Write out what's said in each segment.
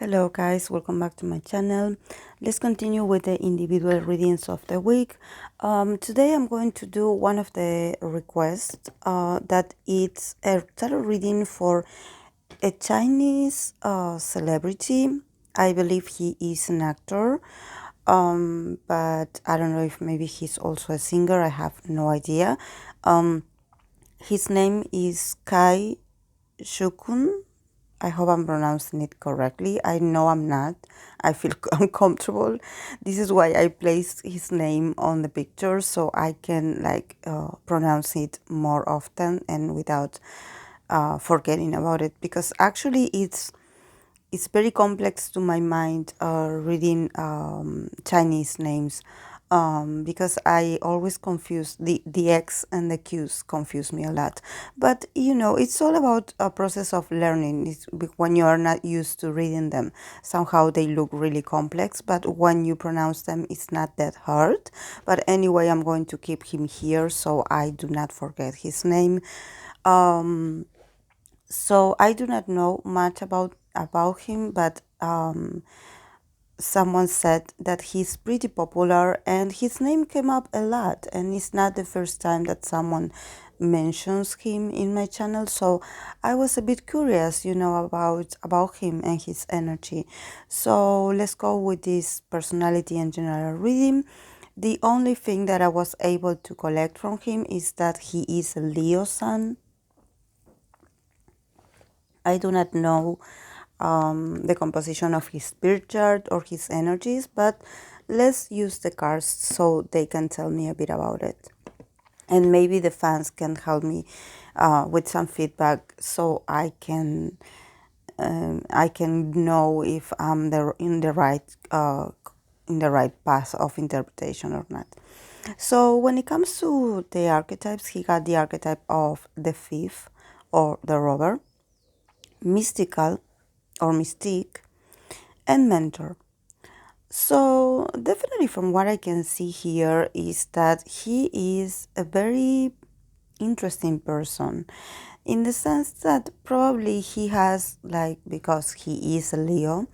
Hello guys, welcome back to my channel. Let's continue with the individual readings of the week. Today I'm going to do one of the requests that it's a tarot reading for a Chinese celebrity. I believe he is an actor, but I don't know if maybe he's also a singer. I have no idea. His name is Xukun. I hope I'm pronouncing it correctly. I know I'm not. I feel uncomfortable. This is why I placed his name on the picture so I can pronounce it more often and without forgetting about it, because actually it's very complex to my mind reading Chinese names, because I always confuse the X and the Q's confuse me a lot. But it's all about a process of learning. When you are not used to reading them, somehow they look really complex, but when you pronounce them, it's not that hard. But anyway, I'm going to keep him here so I do not forget his name. So I do not know much about him, but someone said that he's pretty popular and his name came up a lot, and it's not the first time that someone mentions him in my channel. So I was a bit curious, about him and his energy. So let's go with this personality and general reading. The only thing that I was able to collect from him is that he is a Leo sun. I do not know the composition of his spirit chart or his energies, but let's use the cards so they can tell me a bit about it. And maybe the fans can help me with some feedback so I can know if I'm in the right path of interpretation or not. So when it comes to the archetypes, he got the archetype of the thief or the robber, mystical or mystique, and mentor. So definitely from what I can see here is that he is a very interesting person, in the sense that probably he has, because he is a Leo,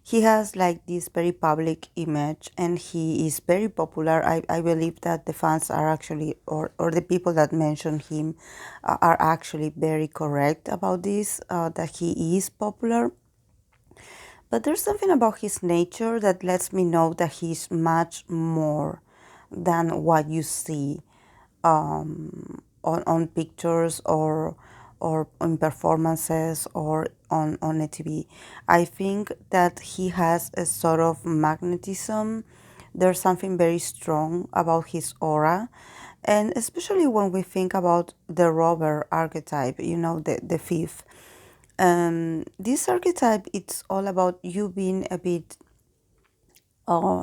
he has this very public image and he is very popular. I believe that the fans are actually, or the people that mention him are actually very correct about this, that he is popular. But there's something about his nature that lets me know that he's much more than what you see on pictures or on performances or on a TV. I think that he has a sort of magnetism. There's something very strong about his aura. And especially when we think about the robber archetype, the thief. This archetype, it's all about you being a bit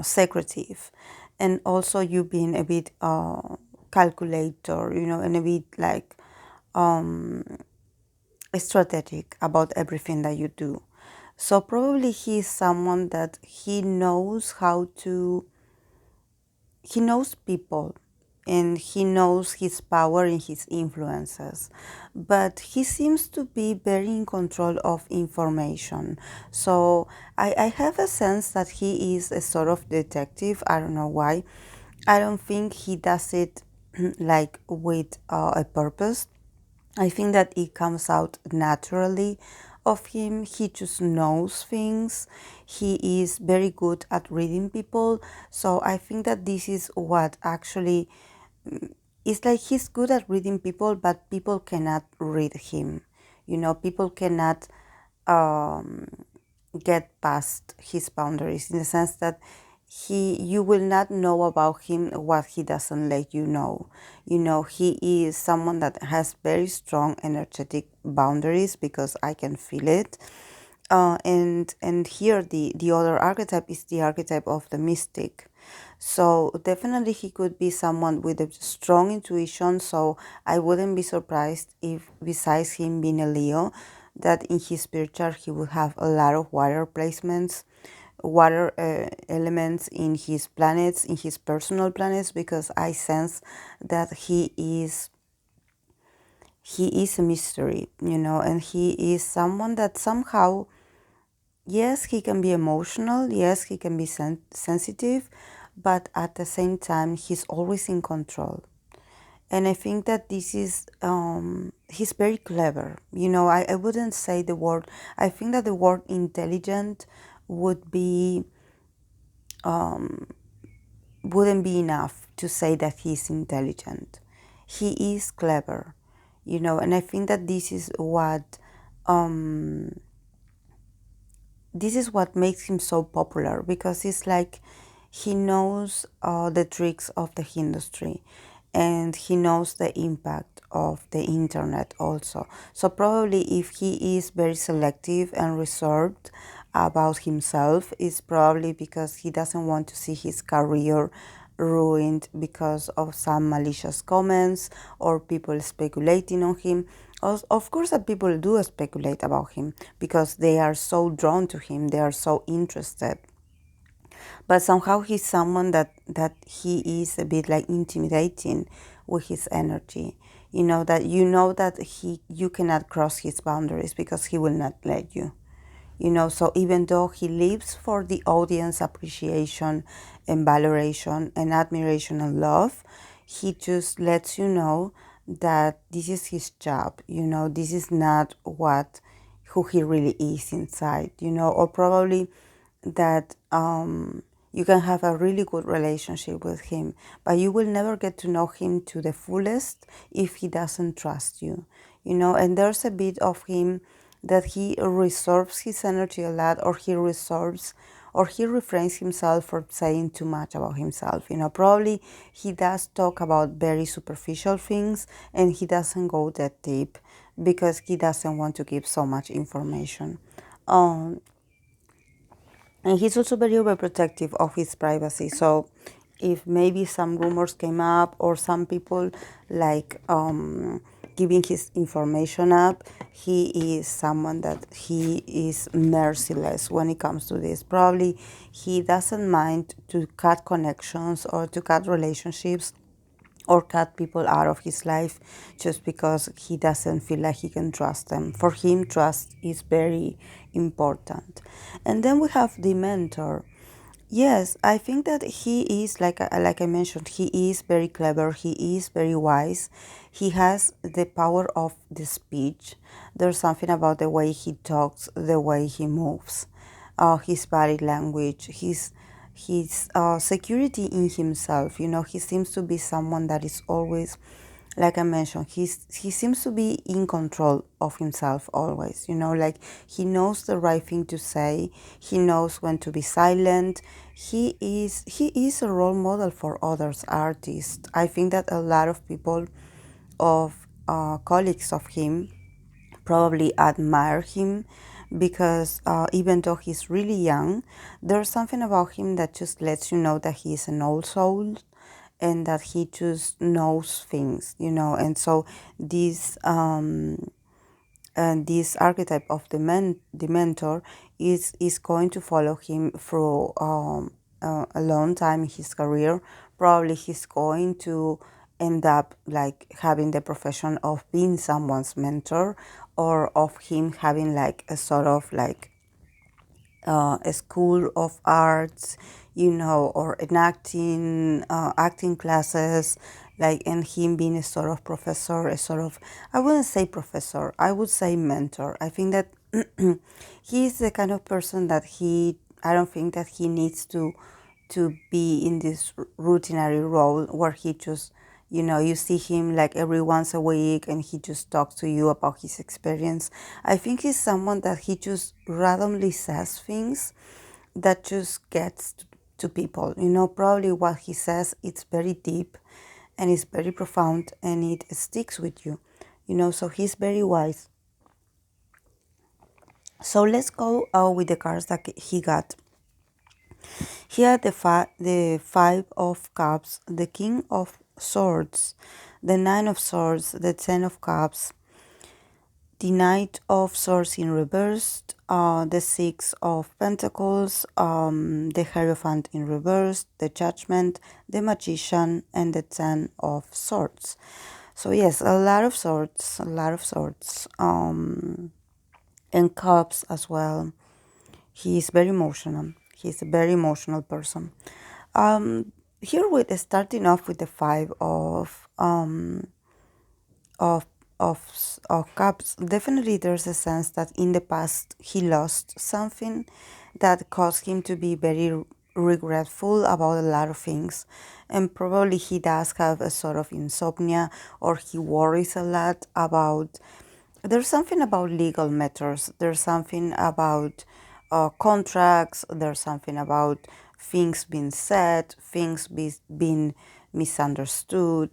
secretive, and also you being a bit calculator, and a bit strategic about everything that you do. So probably he is someone that he knows people and he knows his power and his influences, but he seems to be very in control of information. So I have a sense that he is a sort of detective. I don't know why. I don't think he does it with a purpose. I think that it comes out naturally of him. He just knows things. He is very good at reading people. So I think that this is what actually, it's like he's good at reading people, but people cannot read him. People cannot um, get past his boundaries, in the sense that you will not know about him what he doesn't let you know. He is someone that has very strong energetic boundaries, because I can feel it. And here the other archetype is the archetype of the mystic. So definitely he could be someone with a strong intuition. So I wouldn't be surprised if, besides him being a Leo, that in his spirit chart he would have a lot of water placements, water elements in his planets, in his personal planets, because I sense that he is a mystery, and he is someone that somehow Yes, he can be emotional. Yes, he can be sensitive, but at the same time, he's always in control. And I think that this is, he's very clever. I wouldn't say the word, I think that the word intelligent would be, wouldn't be enough to say that he's intelligent. He is clever, and I think that um, this is what makes him so popular, because it's like he knows the tricks of the industry, and he knows the impact of the internet also. So probably if he is very selective and reserved about himself, it's probably because he doesn't want to see his career ruined because of some malicious comments or people speculating on him. Of course, that people do speculate about him because they are so drawn to him, they are so interested. But somehow he's someone that he is a bit like intimidating with his energy. That you cannot cross his boundaries because he will not let you. So even though he lives for the audience appreciation and valoration and admiration and love, he just lets you know that this is his job. This is not who he really is inside. Or probably that you can have a really good relationship with him, but you will never get to know him to the fullest if he doesn't trust you. And there's a bit of him that he reserves his energy a lot, or he refrains himself from saying too much about himself. Probably he does talk about very superficial things, and he doesn't go that deep because he doesn't want to give so much information. Um, and he's also very overprotective of his privacy. So if maybe some rumors came up, or some people like giving his information up, he is someone that he is merciless when it comes to this. Probably he doesn't mind to cut connections or to cut relationships or cut people out of his life just because he doesn't feel like he can trust them. For him, trust is very important. And then we have the mentor. Yes, I think that he is, like I mentioned, he is very clever, he is very wise. He has the power of the speech. There's something about the way he talks, the way he moves, his body language, his security in himself. He seems to be someone that is always, like I mentioned, he seems to be in control of himself always. Like he knows the right thing to say. He knows when to be silent. He is a role model for others artists. I think that a lot of people, of colleagues of him, probably admire him because even though he's really young, there's something about him that just lets you know that he's an old soul and that he just knows things. And so this this archetype of the mentor is going to follow him through a long time in his career. Probably he's going to end up like having the profession of being someone's mentor, or of him having like a sort of like a school of arts, or an acting classes, like, and him being a sort of professor, a sort of, I wouldn't say professor, I would say mentor. I think that he's the kind of person that I don't think that he needs to be in this routinary role where he just, you see him like every once a week and he just talks to you about his experience. I think he's someone that he just randomly says things that just gets to people. Probably what he says, it's very deep and it's very profound and it sticks with you. So he's very wise. So let's go with the cards that he got. Here the Five of Cups, the King of Swords, the Nine of Swords, the Ten of Cups, the Knight of Swords in reversed, the Six of Pentacles, the Hierophant in reverse, the Judgment, the Magician, and the Ten of Swords. So yes, a lot of swords, and cups as well. He is very emotional. He's a very emotional person. Um, Here with starting off with the five of of cups, definitely there's a sense that in the past he lost something that caused him to be very regretful about a lot of things, and probably he does have a sort of insomnia, or he worries a lot about, there's something about legal matters, there's something about contracts, there's something about things being said, being misunderstood.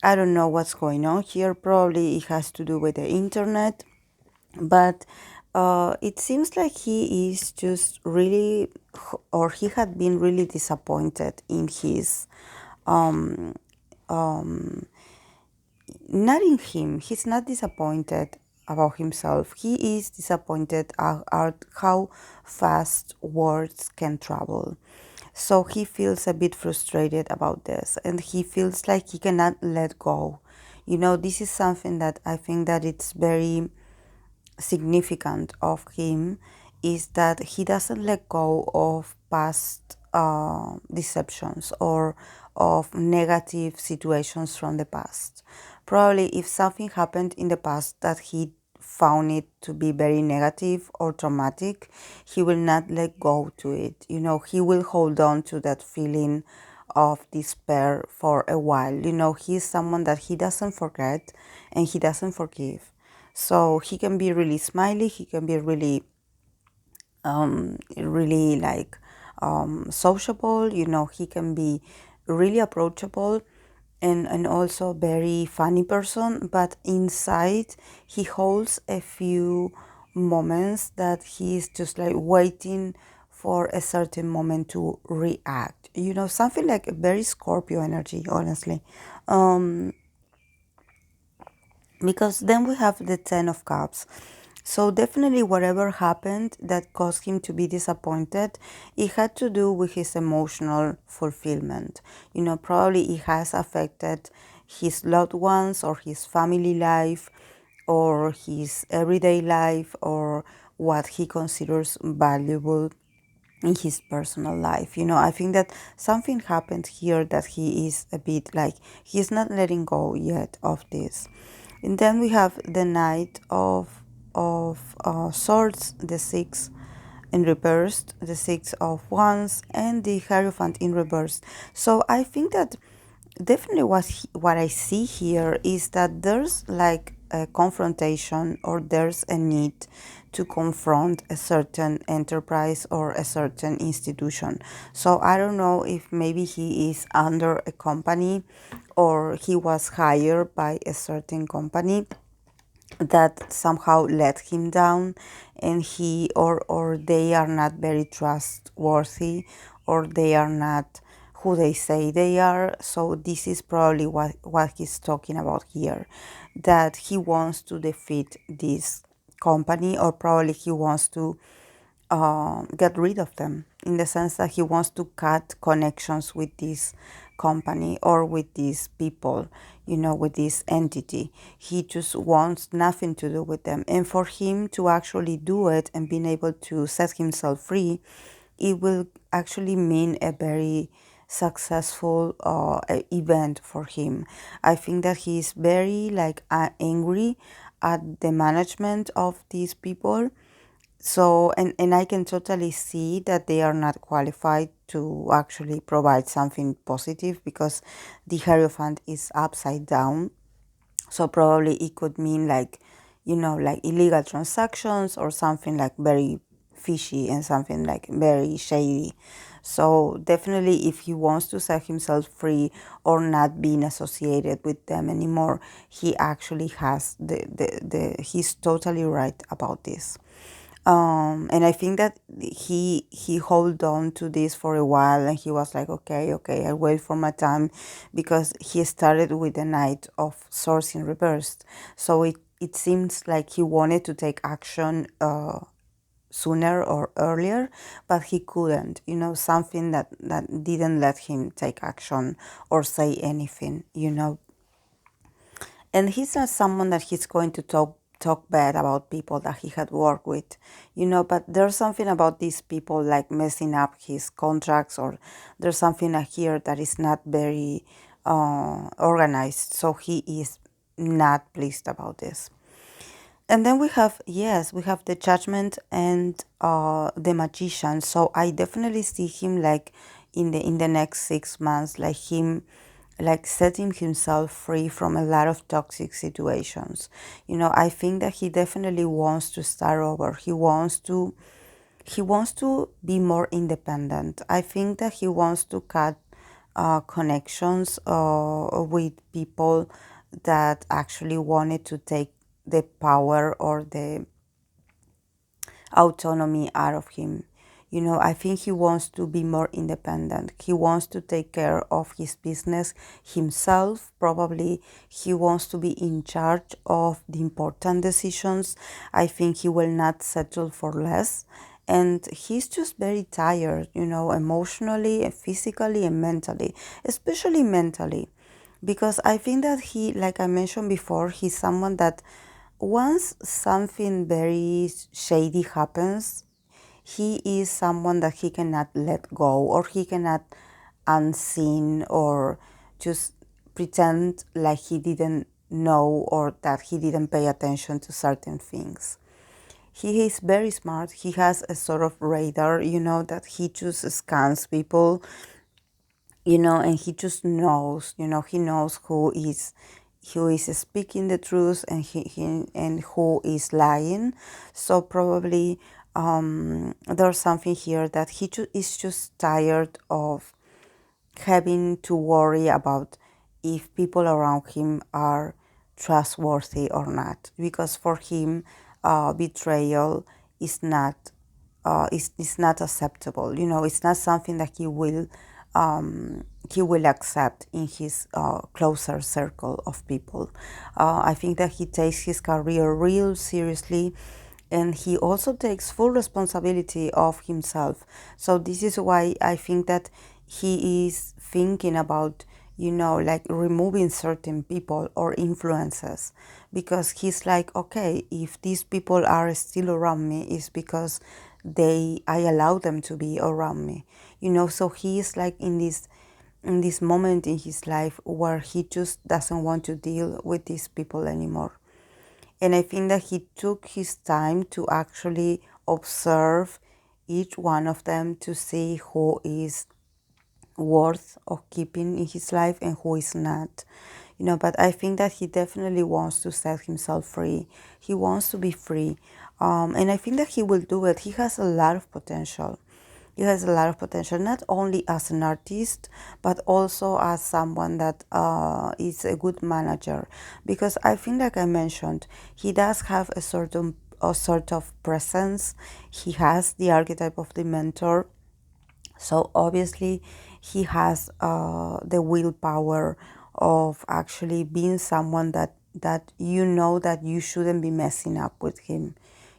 I don't know what's going on here. Probably it has to do with the internet, but it seems like he is just really, or he had been really disappointed in his, um, um, not in him. He's not disappointed about himself. He is disappointed at how fast words can travel. So he feels a bit frustrated about this, and he feels like he cannot let go. You know, this is something that I think that it's very significant of him, is that he doesn't let go of past deceptions or of negative situations from the past. Probably if something happened in the past that he found it to be very negative or traumatic, he will not let go to it. You know, he will hold on to that feeling of despair for a while. You know, he's someone that he doesn't forget and he doesn't forgive. So he can be really smiley, he can be really, really like sociable, you know, he can be really approachable, and also very funny person, but inside he holds a few moments that he's just like waiting for a certain moment to react. You know, something like a very Scorpio energy, honestly. Um, because then we have the Ten of Cups. So definitely whatever happened that caused him to be disappointed, it had to do with his emotional fulfillment. You know, probably it has affected his loved ones or his family life or his everyday life or what he considers valuable in his personal life. You know, I think that something happened here that he is a bit like he's not letting go yet of this. And then we have the Knight of Swords, the Six in reversed, the Six of Wands, and the Hierophant in reverse. So I think that definitely what I see here is that there's like a confrontation, or there's a need to confront a certain enterprise or a certain institution. So I don't know if maybe he is under a company or he was hired by a certain company that somehow let him down, and he or they are not very trustworthy, or they are not who they say they are. So this is probably what he's talking about here, that he wants to defeat this company, or probably he wants to get rid of them, in the sense that he wants to cut connections with this company or with these people, you know, with this entity. He just wants nothing to do with them. And for him to actually do it and being able to set himself free, it will actually mean a very successful event for him. I think that he is very like angry at the management of these people. So, and I can totally see that they are not qualified to actually provide something positive, because the Hierophant is upside down. So probably it could mean like, you know, like illegal transactions or something like very fishy and something like very shady. So definitely if he wants to set himself free or not being associated with them anymore, he actually has he's totally right about this. And I think that he hold on to this for a while, and he was like, okay, I'll wait for my time, because he started with the Knight of Swords in reversed. So it seems like he wanted to take action sooner or earlier, but he couldn't. You know, something that didn't let him take action or say anything. You know, and he's not someone that he's going to talk bad about people that he had worked with, but there's something about these people like messing up his contracts, or there's something here that is not very organized. So he is not pleased about this. And then we have, yes, we have the Judgment and the Magician. So I definitely see him like in the next 6 months, like him like setting himself free from a lot of toxic situations. I think that he definitely wants to start over. He wants to be more independent. I think that he wants to cut connections with people that actually wanted to take the power or the autonomy out of him. I think he wants to be more independent. He wants to take care of his business himself. Probably he wants to be in charge of the important decisions. I think he will not settle for less. And he's just very tired, emotionally, physically, and mentally, especially mentally. Because I think that he, like I mentioned before, he's someone that once something very shady happens, he is someone that he cannot let go, or he cannot unseen, or just pretend like he didn't know, or that he didn't pay attention to certain things. He is very smart. He has a sort of radar, that he just scans people, and he just knows, he knows who is speaking the truth, and and who is lying. So probably there's something here that is just tired of having to worry about if people around him are trustworthy or not, because for him betrayal is not acceptable. It's not something that he will accept in his closer circle of people. I think that he takes his career real seriously, and he also takes full responsibility of himself. So this is why I think that he is thinking about, like removing certain people or influences, because he's like, okay, if these people are still around me, it's because I allow them to be around me. So he is like in this moment in his life where he just doesn't want to deal with these people anymore. And I think that he took his time to actually observe each one of them to see who is worth of keeping in his life and who is not. But I think that he definitely wants to set himself free. He wants to be free. And I think that he will do it. He has a lot of potential. He has a lot of potential, not only as an artist, but also as someone that is a good manager. Because I think, like I mentioned, he does have a sort of presence. He has the archetype of the mentor. So obviously, he has the willpower of actually being someone that that you shouldn't be messing up with him.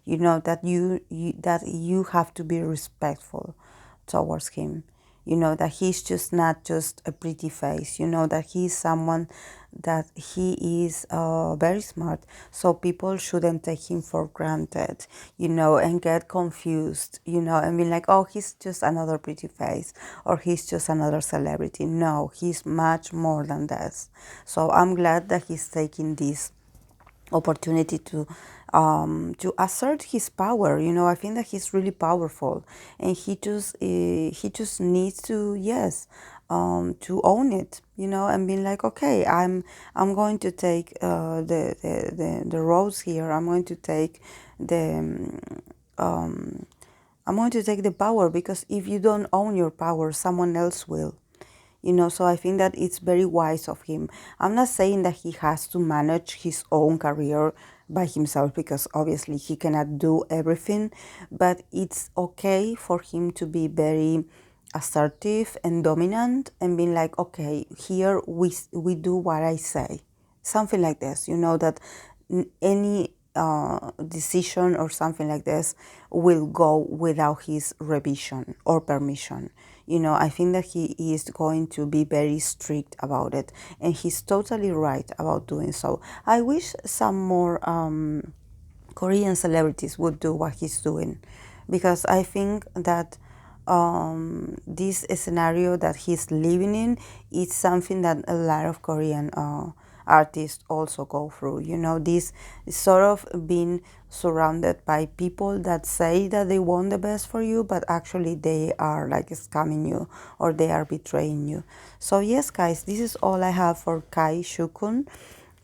That you have to be respectful towards him. That he's just not just a pretty face. That he's someone that he is very smart. So people shouldn't take him for granted, and get confused, and be like, oh, he's just another pretty face, or he's just another celebrity. No, he's much more than that. So I'm glad that he's taking this opportunity to assert his power. I think that he's really powerful, and he just needs to, yes, to own it, and being like, okay, I'm going to take the roles here. Um, I'm going to take the power, because if you don't own your power, someone else will. So I think that it's very wise of him. I'm not saying that he has to manage his own career by himself, because obviously he cannot do everything, but it's okay for him to be very assertive and dominant, and being like, okay, here we do what I say, something like this. That any decision or something like this will go without his revision or permission. I think that he is going to be very strict about it, and he's totally right about doing so. I wish some more Korean celebrities would do what he's doing, because I think that this scenario that he's living in is something that a lot of Korean artists also go through. You know, this sort of being surrounded by people that say that they want the best for you, but actually they are like scamming you or they are betraying you. So yes, guys, this is all I have for Kai Shukun.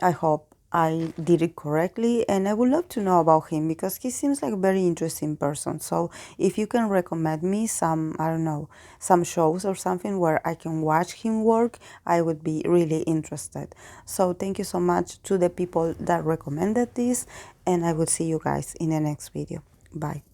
I hope I did it correctly, and I would love to know about him because he seems like a very interesting person. So if you can recommend me some, I don't know, some shows or something where I can watch him work, I would be really interested. So thank you so much to the people that recommended this, and I will see you guys in the next video. Bye.